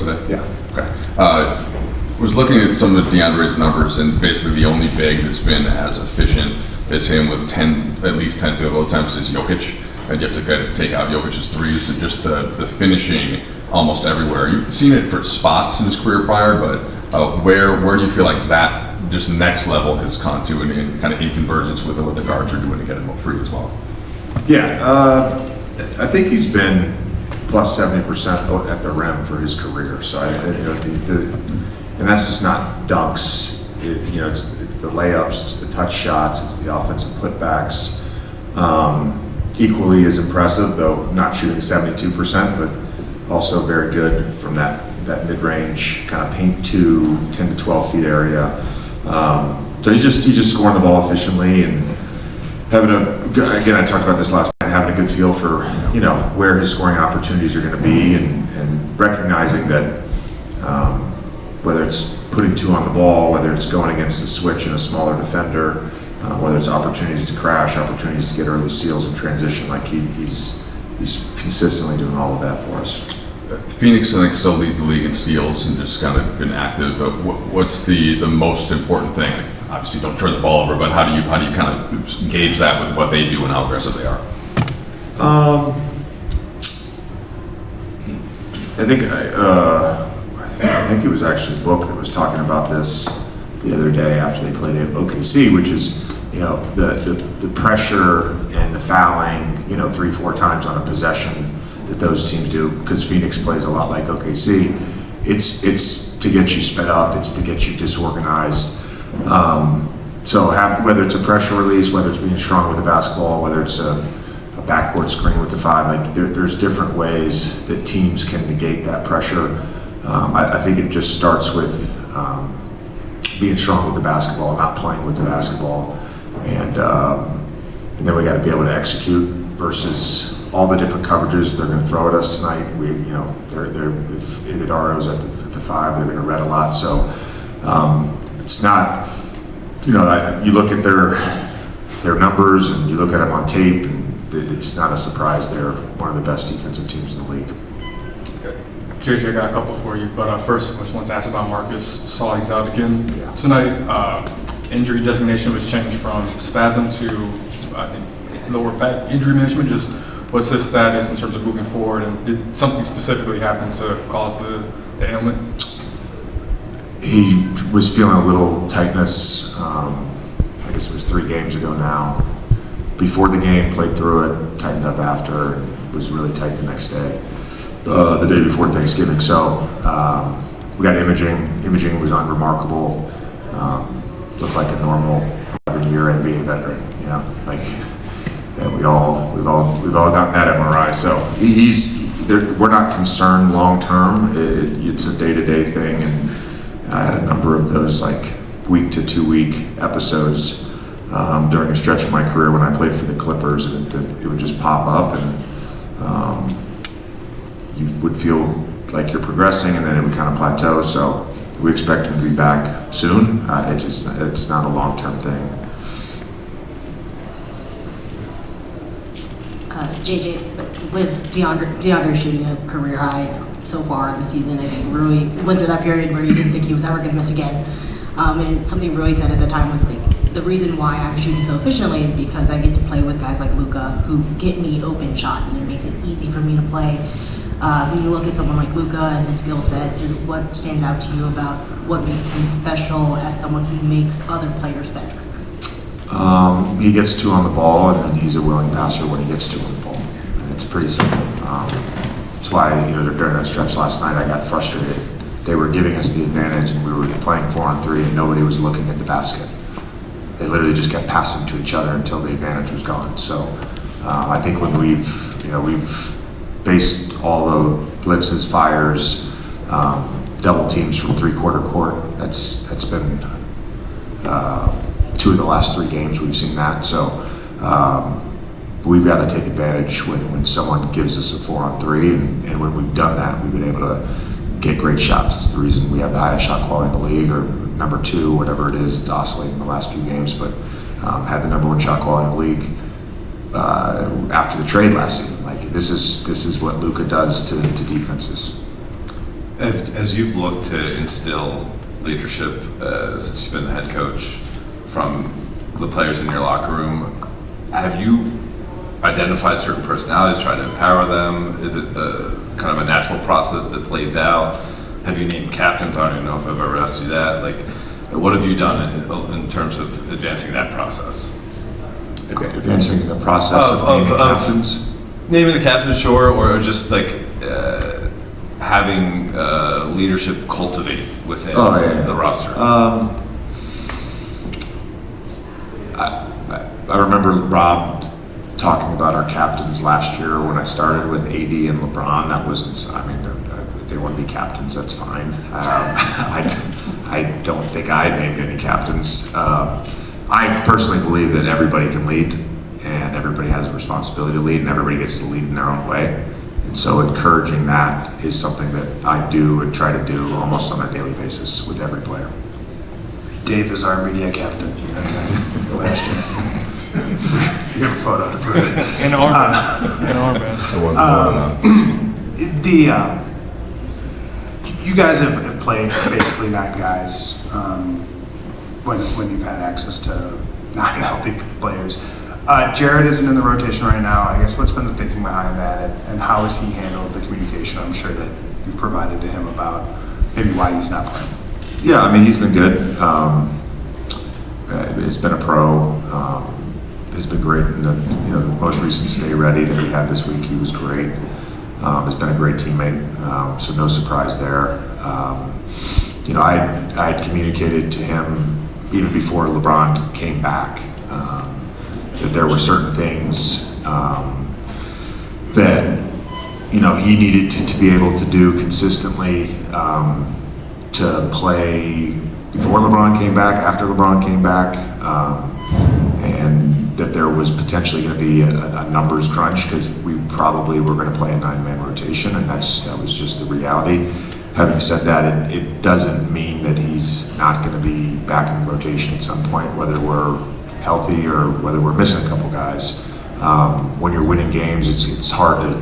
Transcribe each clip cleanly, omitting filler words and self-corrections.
today? Yeah. Okay. Was looking at some of DeAndre's numbers, and basically the only big that's been as efficient as him with at least 10 field goal attempts is Jokic. And you have to kind of take out Jokic's threes and just the finishing almost everywhere. You've seen it for spots in his career prior, but where do you feel like that just next level has gone to, and kind of in convergence with what the guards are doing to get him free as well? Yeah, I think he's been plus 70% at the rim for his career. So and that's just not dunks. It's the layups, it's the touch shots, it's the offensive putbacks. Equally as impressive, though not shooting 72%, but also very good from that mid-range kind of paint to 10 to 12 feet area. So he's just scoring the ball efficiently and having again, I talked about this last night, having a good feel for where his scoring opportunities are going to be, and recognizing that whether it's putting two on the ball, whether it's going against a switch and a smaller defender, whether it's opportunities to crash, opportunities to get early steals in transition, like he's consistently doing all of that for us. Phoenix, I think, still leads the league in steals and just kind of been active. What's the most important thing? Obviously, don't turn the ball over, but how do you kind of gauge that with what they do and how aggressive they are? I think it was actually a book that was talking about this the other day after they played at OKC, which is the pressure and the fouling 3-4 times on a possession that those teams do, because Phoenix plays a lot like OKC. It's to get you sped up, it's to get you disorganized. So whether it's a pressure release, whether it's being strong with the basketball, whether it's a backcourt screen with the five, like there's different ways that teams can negate that pressure. I think it just starts with being strong with the basketball, not playing with the basketball, and then we got to be able to execute versus all the different coverages they're going to throw at us tonight. If Iguodala's at the five, they're going to red a lot. So it's not, you look at their numbers and you look at them on tape, and it's not a surprise they're one of the best defensive teams in the league. JJ, I got a couple for you, but first I just want to ask about Marcus. Saw he's out again tonight. Injury designation was changed from spasm to, I think, lower back injury management. Just what's his status in terms of moving forward, and did something specifically happen to cause the ailment? He was feeling a little tightness. I guess it was 3 games ago now. Before the game, played through it, tightened up after, and was really tight the next day. The day before Thanksgiving. So we got imaging. Imaging was unremarkable. Looked like a normal 11-year NBA veteran. We've all gotten that MRI. So we're not concerned long term. It's a day-to-day thing, and I had a number of those like week to 2 week episodes during a stretch of my career when I played for the Clippers, and it would just pop up, and you would feel like you're progressing, and then it would kind of plateau. So we expect him to be back soon. It's not a long-term thing. JJ, with DeAndre shooting a career high so far in the season, I think Rui went through that period where you didn't think he was ever going to miss again. And something Rui said at the time was like, the reason why I'm shooting so efficiently is because I get to play with guys like Luka who get me open shots, and it makes it easy for me to play. When you look at someone like Luka and his skill set, just what stands out to you about what makes him special as someone who makes other players better? He gets 2 on the ball, and then he's a willing passer when he gets 2 on the ball. And it's pretty simple. That's why during that stretch last night I got frustrated. They were giving us the advantage, and we were playing 4-on-3, and nobody was looking at the basket. They literally just kept passing to each other until the advantage was gone. So I think when we've based all the blitzes, fires, double teams from 3-quarter court, that's been 2 of the last 3 games we've seen that. So we've got to take advantage when someone gives us a 4-on-3, and when we've done that, we've been able to get great shots. It's the reason we have the highest shot quality in the league, or number 2, whatever it is. It's oscillating the last few games, but had the number 1 shot quality in the league after the trade last season. Like this is what Luka does to defenses. As you've looked to instill leadership since you've been the head coach from the players in your locker room, have you identified certain personalities, tried to empower them? Is it kind of a natural process that plays out? Have you named captains? I don't even know if I've ever asked you that. Like, what have you done in terms of advancing that process? Advancing the process of naming captains? Naming the captains, sure, or just like having leadership cultivate within the roster. I remember Rob talking about our captains last year when I started with AD and LeBron. That wasn't, I mean, if they want to be captains, that's fine. I don't think I named any captains. I personally believe that everybody can lead, and everybody has a responsibility to lead, and everybody gets to lead in their own way. And so encouraging that is something that I do and try to do almost on a daily basis with every player. Dave is our media captain last year. You have a photo to prove it. And armband. You guys have played basically 9 guys when you've had access to 9 healthy players. Jared isn't in the rotation right now. I guess what's been the thinking behind that, and how has he handled the communication? I'm sure that you've provided to him about maybe why he's not playing. Yeah, I mean, he's been good. He's been a pro. He's been great in the the most recent stay ready that he had this week. He was great. He's been a great teammate, so no surprise there. I had communicated to him even before LeBron came back that there were certain things that he needed to be able to do consistently to play before LeBron came back, after LeBron came back, and that there was potentially going to be a numbers crunch because we probably were going to play a 9-man rotation, and that was just the reality. Having said that, it doesn't mean that he's not going to be back in the rotation at some point, whether we're healthy or whether we're missing a couple guys. When you're winning games, it's hard to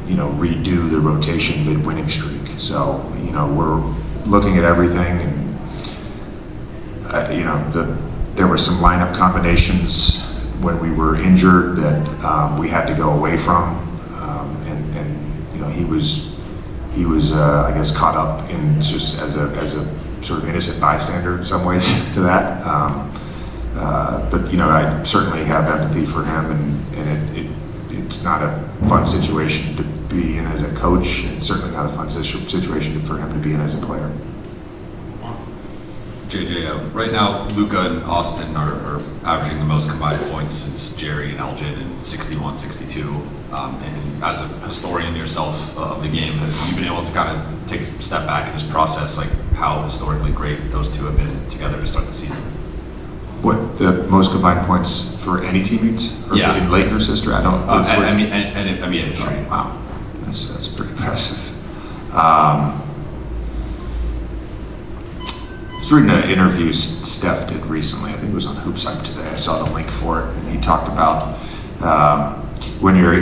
redo the rotation mid-winning streak. So we're looking at everything, and there were some lineup combinations when we were injured that we had to go away from, and he was I guess caught up in just as a sort of innocent bystander in some ways to that. But I certainly have empathy for him, and it's not a fun situation to be in as a coach. It's certainly not a fun situation for him to be in as a player. JJ, right now, Luka and Austin are averaging the most combined points since Jerry and Elgin in 61, 62. And as a historian yourself of the game, have you been able to kind of take a step back and just process like how historically great those two have been together to start the season? What, the most combined points for any teammates? Or Yeah. in Lakers history? I don't. I mean, history. Wow, that's pretty impressive. I was reading an interview Steph did recently. I think it was on HoopsHype today. I saw the link for it, and he talked about when you're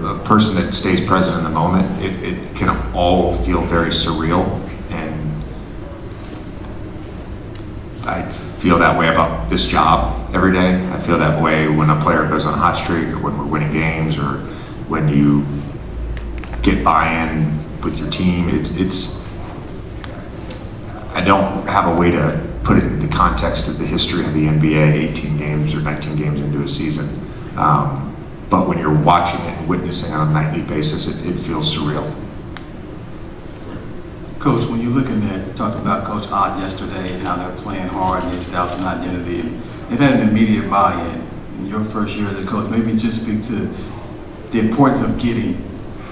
a person that stays present in the moment, it can all feel very surreal, and I feel that way about this job every day. I feel that way when a player goes on a hot streak, or when we're winning games, or when you get buy-in with your team. I don't have a way to put it in the context of the history of the NBA, 18 games or 19 games into a season. But when you're watching it and witnessing it on a nightly basis, it feels surreal. Coach, when you're looking at, talked about Coach Ott yesterday and how they're playing hard and they've established an identity and they've had an immediate buy-in in your first year as a coach, maybe just speak to the importance of getting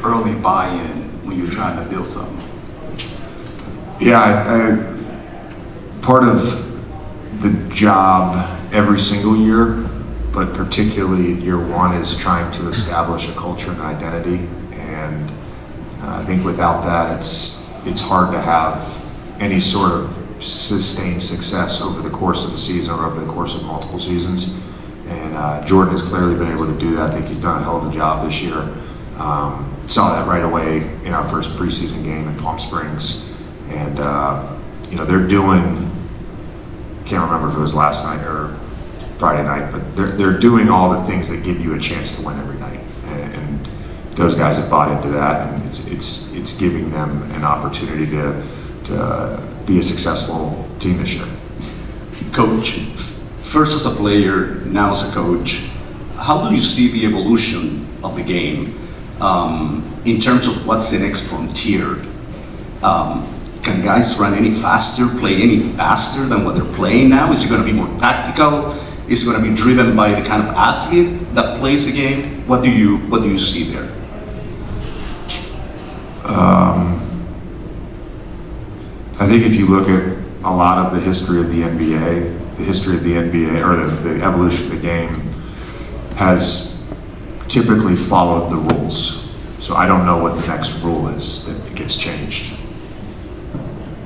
early buy-in when you're trying to build something. Yeah, part of the job every single year, but particularly year one, is trying to establish a culture and identity. And I think without that, it's hard to have any sort of sustained success over the course of a season or over the course of multiple seasons. And Jordan has clearly been able to do that. I think he's done a hell of a job this year. saw that right away in our first preseason game in Palm Springs. And, they're doing, can't remember if it was last night or Friday night, but they're doing all the things that give you a chance to win every night. And those guys have bought into that, and it's giving them an opportunity to be a successful team this year. Coach, first as a player, now as a coach, how do you see the evolution of the game in terms of what's the next frontier? Can guys run any faster, play any faster than what they're playing now? Is it going to be more tactical? Is it going to be driven by the kind of athlete that plays the game? What do you see there? I think if you look at a lot of the history of the NBA, or the evolution of the game has typically followed the rules. So I don't know what the next rule is that gets changed.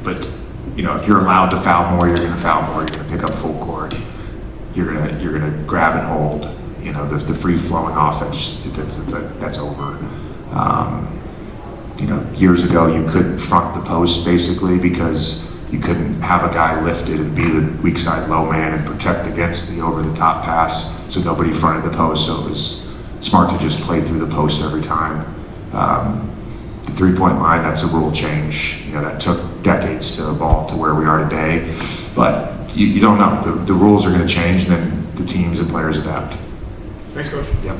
But, if you're allowed to foul more, you're going to foul more. You're going to pick up full court. You're going to grab and hold. The free flowing offense, that's over. Years ago you couldn't front the post basically because you couldn't have a guy lifted and be the weak side low man and protect against the over the top pass, so nobody fronted the post. So it was smart to just play through the post every time. The 3-point line, that's a rule change. That took decades to evolve to where we are today, but you don't know. The rules are going to change, and then the teams and players adapt. Thanks, Coach. Yep.